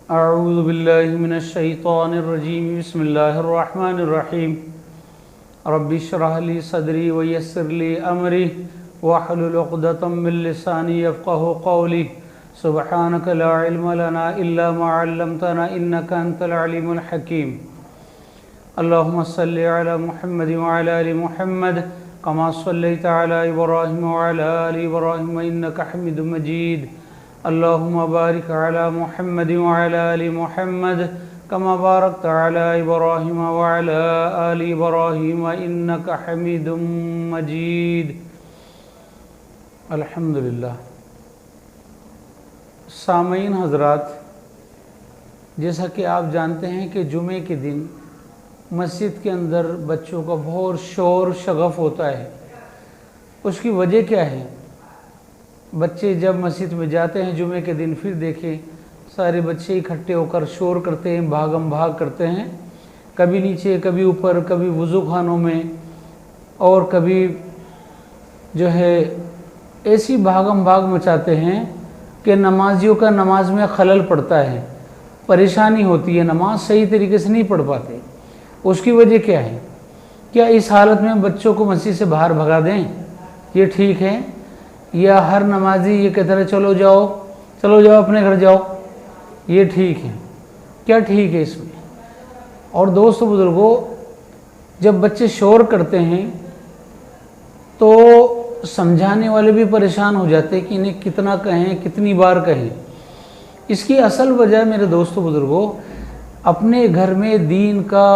اعوذ باللہ من الشیطان الرجیم بسم اللہ الرحمن الرحیم رب اشرح لی صدری ویسر لی امری واحلل عقدۃ من لسانی یفقہوا قولی سبحانک لا علم لنا الا ما علمتنا انک انت العلیم الحکیم اللہم صلی علی محمد وعلی آل محمد کما صلیت علی ابراہیم وعلی آل ابراہیم انک حمید مجید اللہم بارک علی محمد وعلی آل محمد کما بارکت علی ابراہیم وعلی آل ابراہیم انک حمید مجید۔ الحمدللہ۔ سامعین حضرات، جیسا کہ آپ جانتے ہیں کہ جمعے کے دن مسجد کے اندر بچوں کا بہت شور شغف ہوتا ہے۔ اس کی وجہ کیا ہے؟ بچے جب مسجد میں جاتے ہیں جمعے کے دن، پھر دیکھیں سارے بچے اکٹھے ہو کر شور کرتے ہیں، بھاگم بھاگ کرتے ہیں، کبھی نیچے کبھی اوپر، کبھی وضو خانوں میں، اور کبھی جو ہے ایسی بھاگم بھاگ مچاتے ہیں کہ نمازیوں کا نماز میں خلل پڑتا ہے، پریشانی ہوتی ہے، نماز صحیح طریقے سے نہیں پڑھ پاتے۔ اس کی وجہ کیا ہے؟ کیا اس حالت میں بچوں کو مسجد سے باہر بھگا دیں؟ یہ ٹھیک ہے؟ یا ہر نمازی یہ کہتا ہے چلو جاؤ اپنے گھر جاؤ، یہ ٹھیک ہے؟ کیا ٹھیک ہے اس میں؟ اور دوستو بزرگوں، جب بچے شور کرتے ہیں تو سمجھانے والے بھی پریشان ہو جاتے ہیں کہ انہیں کتنا کہیں، کتنی بار کہیں۔ اس کی اصل وجہ میرے دوستو بزرگوں اپنے گھر میں دین کا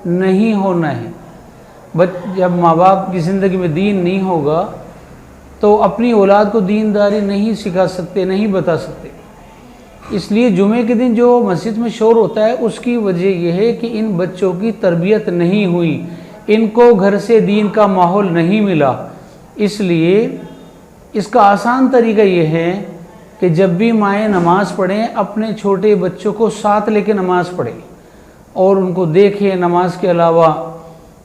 نہیں ہونا ہے۔ جب ماں باپ کی زندگی میں دین نہیں ہوگا تو اپنی اولاد کو دینداری نہیں سکھا سکتے، نہیں بتا سکتے۔ اس لیے جمعے کے دن جو مسجد میں شور ہوتا ہے اس کی وجہ یہ ہے کہ ان بچوں کی تربیت نہیں ہوئی، ان کو گھر سے دین کا ماحول نہیں ملا۔ اس لیے اس کا آسان طریقہ یہ ہے کہ جب بھی مائیں نماز پڑھیں اپنے چھوٹے بچوں کو ساتھ لے کے نماز پڑھیں اور ان کو دیکھیں نماز کے علاوہ،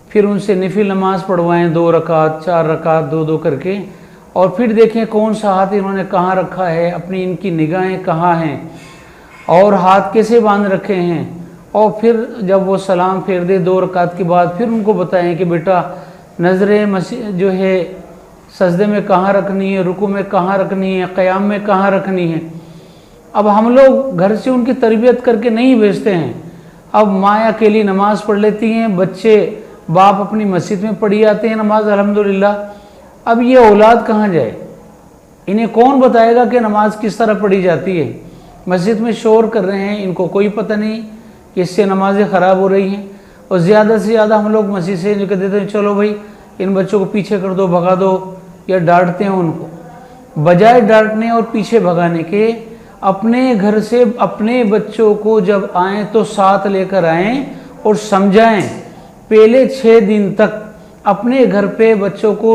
پھر ان سے نفل نماز پڑھوائیں 2 رکعت 4 رکعت 2 کر کے، اور پھر دیکھیں کون سا ہاتھ انہوں نے کہاں رکھا ہے، اپنی ان کی نگاہیں کہاں ہیں اور ہاتھ کیسے باندھ رکھے ہیں، اور پھر جب وہ سلام پھیر دے 2 رکعت کے بعد پھر ان کو بتائیں کہ بیٹا نظریں جو ہے سجدے میں کہاں رکھنی ہے، رکوع میں کہاں رکھنی ہے، قیام میں کہاں رکھنی ہے۔ اب ہم لوگ گھر سے ان کی تربیت کر کے نہیں بھیجتے ہیں، اب ماں اکیلی نماز پڑھ لیتی ہیں، بچے باپ اپنی مسجد میں پڑھی آتے ہیں نماز الحمدللہ۔ اب یہ اولاد کہاں جائے؟ انہیں کون بتائے گا کہ نماز کس طرح پڑھی جاتی ہے؟ مسجد میں شور کر رہے ہیں، ان کو کوئی پتہ نہیں کہ اس سے نمازیں خراب ہو رہی ہیں، اور زیادہ سے زیادہ ہم لوگ مسجد سے جو کہہ دیتے ہیں چلو بھائی ان بچوں کو پیچھے کر دو، بھگا دو، یا ڈانٹتے ہیں ان کو۔ بجائے ڈانٹنے اور پیچھے بھگانے کے اپنے گھر سے اپنے بچوں کو جب آئیں تو ساتھ لے کر آئیں اور سمجھائیں۔ پہلے 6 دن تک اپنے گھر پہ بچوں کو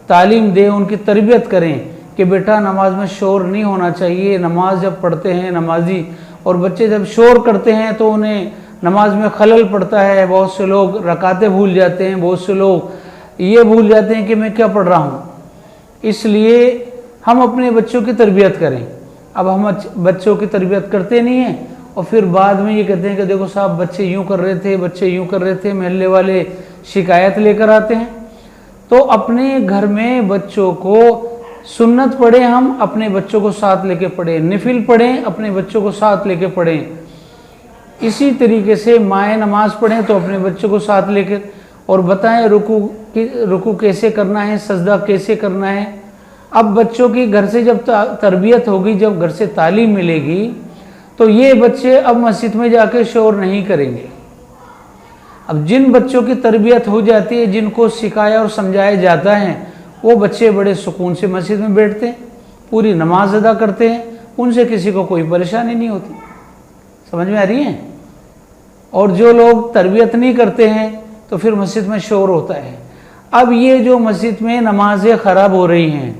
تعلیم دیں، ان کی تربیت کریں کہ بیٹا نماز میں شور نہیں ہونا چاہیے۔ نماز جب پڑھتے ہیں نمازی اور بچے جب شور کرتے ہیں تو انہیں نماز میں خلل پڑتا ہے۔ بہت سے لوگ رکعتیں بھول جاتے ہیں، بہت سے لوگ یہ بھول جاتے ہیں کہ میں کیا پڑھ رہا ہوں۔ اس لیے ہم اپنے بچوں کی تربیت کریں۔ اب ہم بچوں کی تربیت کرتے نہیں ہیں اور پھر بعد میں یہ کہتے ہیں کہ دیکھو صاحب بچے یوں کر رہے تھے، بچے یوں کر رہے تھے، محلے والے شکایت لے کر آتے ہیں۔ تو اپنے گھر میں بچوں کو سنت پڑھیں، ہم اپنے بچوں کو ساتھ لے کے پڑھیں، نفل پڑھیں اپنے بچوں کو ساتھ لے کے پڑھیں۔ اسی طریقے سے مائیں نماز پڑھیں تو اپنے بچوں کو ساتھ لے کے اور بتائیں رکوع کیسے کرنا ہے، سجدہ کیسے کرنا ہے۔ اب بچوں کی گھر سے جب تربیت ہوگی، جب گھر سے تعلیم ملے گی تو یہ بچے اب مسجد میں جا کے شور نہیں کریں گے۔ اب جن بچوں کی تربیت ہو جاتی ہے، جن کو سکھایا اور سمجھایا جاتا ہے، وہ بچے بڑے سکون سے مسجد میں بیٹھتے ہیں، پوری نماز ادا کرتے ہیں، ان سے کسی کو کوئی پریشانی نہیں ہوتی۔ سمجھ میں آ رہی ہے؟ اور جو لوگ تربیت نہیں کرتے ہیں تو پھر مسجد میں شور ہوتا ہے۔ اب یہ جو مسجد میں نمازیں خراب ہو رہی ہیں،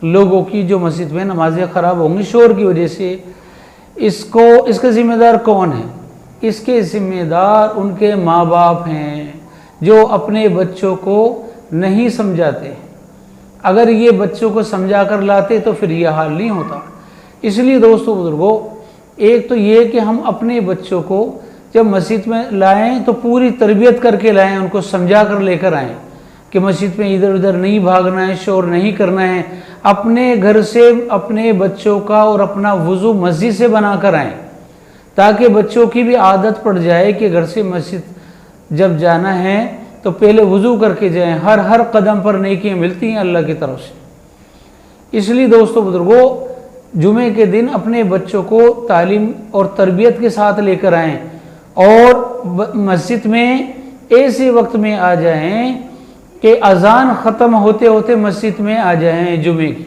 لوگوں کی جو مسجد میں نمازیں خراب ہوں گی شور کی وجہ سے، اس کا ذمہ دار کون ہے؟ اس کے ذمہ دار ان کے ماں باپ ہیں جو اپنے بچوں کو نہیں سمجھاتے۔ اگر یہ بچوں کو سمجھا کر لاتے تو پھر یہ حال نہیں ہوتا۔ اس لیے دوستو بزرگوں، एक तो ये कि हम अपने बच्चों को जब मस्जिद में लाएं तो पूरी तरबियत करके लाएं, उनको समझा कर लेकर आएं कि मस्जिद में इधर उधर नहीं भागना है, शोर नहीं करना है। अपने घर से अपने बच्चों का और अपना वज़ू मस्जिद से बना कर आएँ, ताकि बच्चों की भी आदत पड़ जाए कि घर से मस्जिद जब जाना है तो पहले वज़ू करके जाएं। हर कदम पर नेकियां मिलती हैं अल्लाह की तरफ से। इसलिए दोस्तों बुजुर्गों, जुमे के दिन अपने बच्चों को तालीम और तरबियत के साथ लेकर आएँ और मस्जिद में ऐसे वक्त में आ जाएं कि अजान ख़त्म होते होते मस्जिद में आ जाएं जुमे की,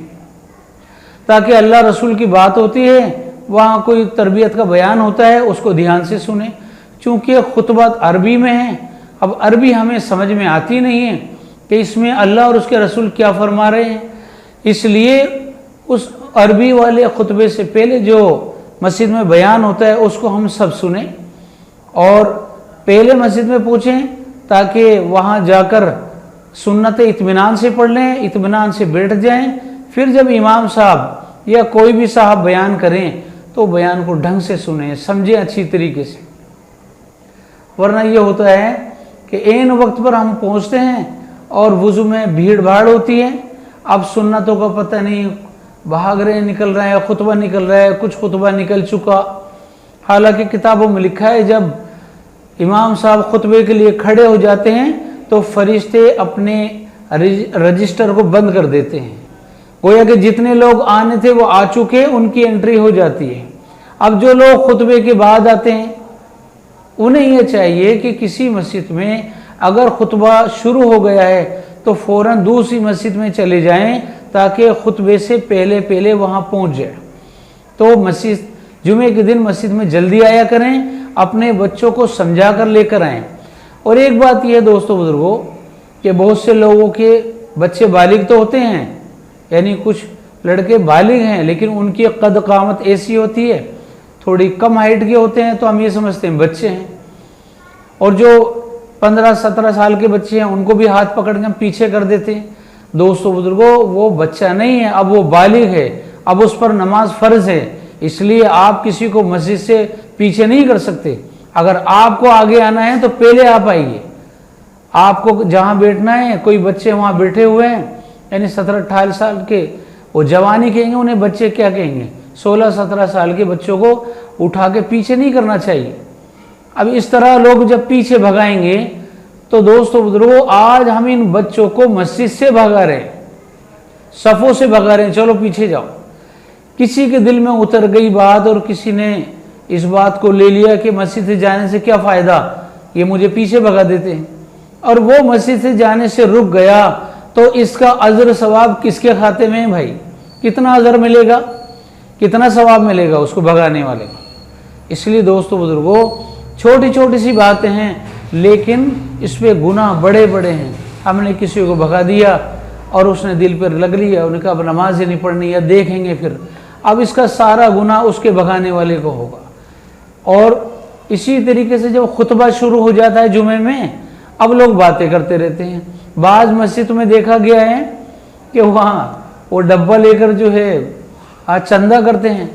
ताकि अल्लाह रसूल की बात होती है, वहाँ कोई तरबियत का बयान होता है, उसको ध्यान से सुने। चूँकि खुतबा अरबी में है, अब अरबी हमें समझ में आती नहीं है कि इसमें अल्लाह और उसके रसूल क्या फरमा रहे हैं, इसलिए उस अरबी वाले खुतबे से पहले जो मस्जिद में बयान होता है उसको हम सब सुने और पहले मस्जिद में पहुँचें, ताकि वहाँ जाकर सुन्नत इत्मीनान से पढ़ लें, इत्मीनान से बैठ जाएं। फिर जब इमाम साहब या कोई भी साहब बयान करें तो बयान को ढंग से सुने, समझें अच्छी तरीके से। वरना ये होता है कि ऐन वक्त पर हम पहुंचते हैं और वुज़ू में भीड़ भाड़ होती है, अब सुन्नतों का पता नहीं, भाग रहे निकल रहे हैं, खुतबा निकल रहा है, कुछ खुतबा निकल चुका। हालांकि किताबों में लिखा है जब इमाम साहब खुतबे के लिए खड़े हो जाते हैं तो फरिश्ते अपने रजिस्टर को बंद कर देते हैं, गोया कि जितने लोग आने थे वो आ चुके, उनकी एंट्री हो जाती है। अब जो लोग खुतबे के बाद आते हैं उन्हें यह चाहिए कि किसी मस्जिद में अगर खुतबा शुरू हो गया है तो फ़ौरन दूसरी मस्जिद में चले जाएं, ताकि खुतबे से पहले पहले वहाँ पहुँच जाए। तो मस्जिद जुमे के दिन मस्जिद में जल्दी आया करें, अपने बच्चों को समझा कर लेकर आएँ। और एक बात यह है दोस्तों बुजुर्गों कि बहुत से लोगों के बच्चे बालिग तो होते हैं, यानी कुछ लड़के बालिग हैं, लेकिन उनकी कद कामत ऐसी होती है, थोड़ी कम हाइट के होते हैं, तो हम ये समझते हैं बच्चे हैं। और जो 15-17 साल के बच्चे हैं उनको भी हाथ पकड़ के हम पीछे कर देते हैं। दोस्तों बुजुर्गों, वो बच्चा नहीं है, अब वो बालिग है, अब उस पर नमाज फ़र्ज है, इसलिए आप किसी को मस्जिद से पीछे नहीं कर सकते। अगर आपको आगे आना है तो पहले आप आइए, आपको जहाँ बैठना है, कोई बच्चे वहाँ बैठे हुए हैं, यानी 17-18 साल के, वो जवानी कहेंगे, उन्हें बच्चे क्या कहेंगे, 16-17 साल के बच्चों को उठा के पीछे नहीं करना चाहिए। अब इस तरह लोग जब पीछे भगाएंगे तो दोस्तों बुजुर्गों, आज हम इन बच्चों को मस्जिद से भगा रहे हैं, सफ़ों से भगा रहे हैं, चलो पीछे जाओ। किसी के दिल में उतर गई बात और किसी ने इस बात को ले लिया कि मस्जिद से जाने से क्या फ़ायदा, ये मुझे पीछे भगा देते हैं, और वो मस्जिद से जाने से रुक गया, तो इसका अजर सवाब किसके खाते में है भाई? कितना अजर मिलेगा, कितना सवाब मिलेगा उसको भगाने वाले को? इसलिए दोस्तों बुजुर्गों, छोटी छोटी सी बातें हैं, लेकिन इस पे गुनाह बड़े बड़े हैं। हमने किसी को भगा दिया और उसने दिल पर लग लिया, उन्हें कहा अब नमाज ही नहीं पढ़नी, या देखेंगे फिर, अब इसका सारा गुनाह उसके भगाने वाले को होगा। और इसी तरीके से जब खुतबा शुरू हो जाता है जुमे में, अब लोग बातें करते रहते हैं। बाज़ मस्जिद में देखा गया है कि वहाँ वो डब्बा लेकर जो है चंदा करते हैं।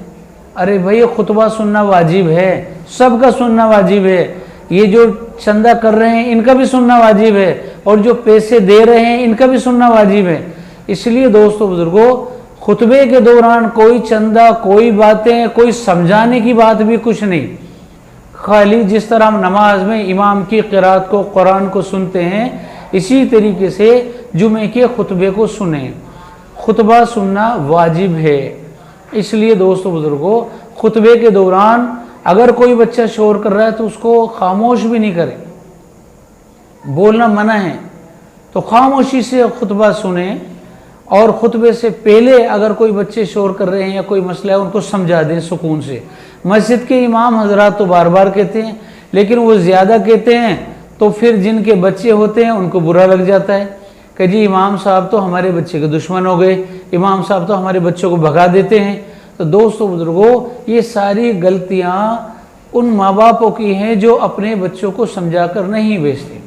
अरे भाई, खुतबा सुनना वाजिब है, सबका सुनना वाजिब है, ये जो चंदा कर रहे हैं इनका भी सुनना वाजिब है, और जो पैसे दे रहे हैं इनका भी सुनना वाजिब है। इसलिए दोस्तों बुजुर्गों, खुतबे के दौरान कोई चंदा, कोई बातें, कोई समझाने की बात भी कुछ नहीं। खाली जिस तरह हम नमाज में इमाम की क़िरात को, कुरान को सुनते हैं, इसी तरीके से जुमे के खुतबे को सुने। खुतबा सुनना वाजिब है। इसलिए दोस्तों बुजुर्गों, खुतबे के दौरान अगर कोई बच्चा शोर कर रहा है तो उसको खामोश भी नहीं करें, बोलना मना है, तो खामोशी से खुतबा सुने। और खुतबे से पहले अगर कोई बच्चे शोर कर रहे हैं या कोई मसला है, उनको समझा दें सुकून से। मस्जिद के इमाम हजरात तो बार बार कहते हैं, लेकिन वो ज़्यादा कहते हैं तो फिर जिनके बच्चे होते हैं उनको बुरा लग जाता है कि जी इमाम साहब तो हमारे बच्चे के दुश्मन हो गए, इमाम साहब तो हमारे बच्चों को भगा देते हैं। तो दोस्तों बुजुर्गों, ये सारी गलतियाँ उन माँ बापों की हैं जो अपने बच्चों को समझा कर नहीं भेजते।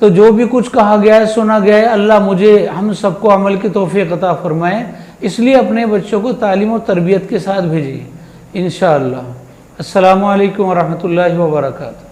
तो जो भी कुछ कहा गया है, सुना गया है, अल्लाह मुझे हम सबको अमल की तौफीक अता फरमाए। इसलिए अपने बच्चों को तालीम और तरबियत के साथ भेजिए। इंशाअल्लाह। अस्सलामु अलैकुम व रहमतुल्लाहि व बरकातुहू।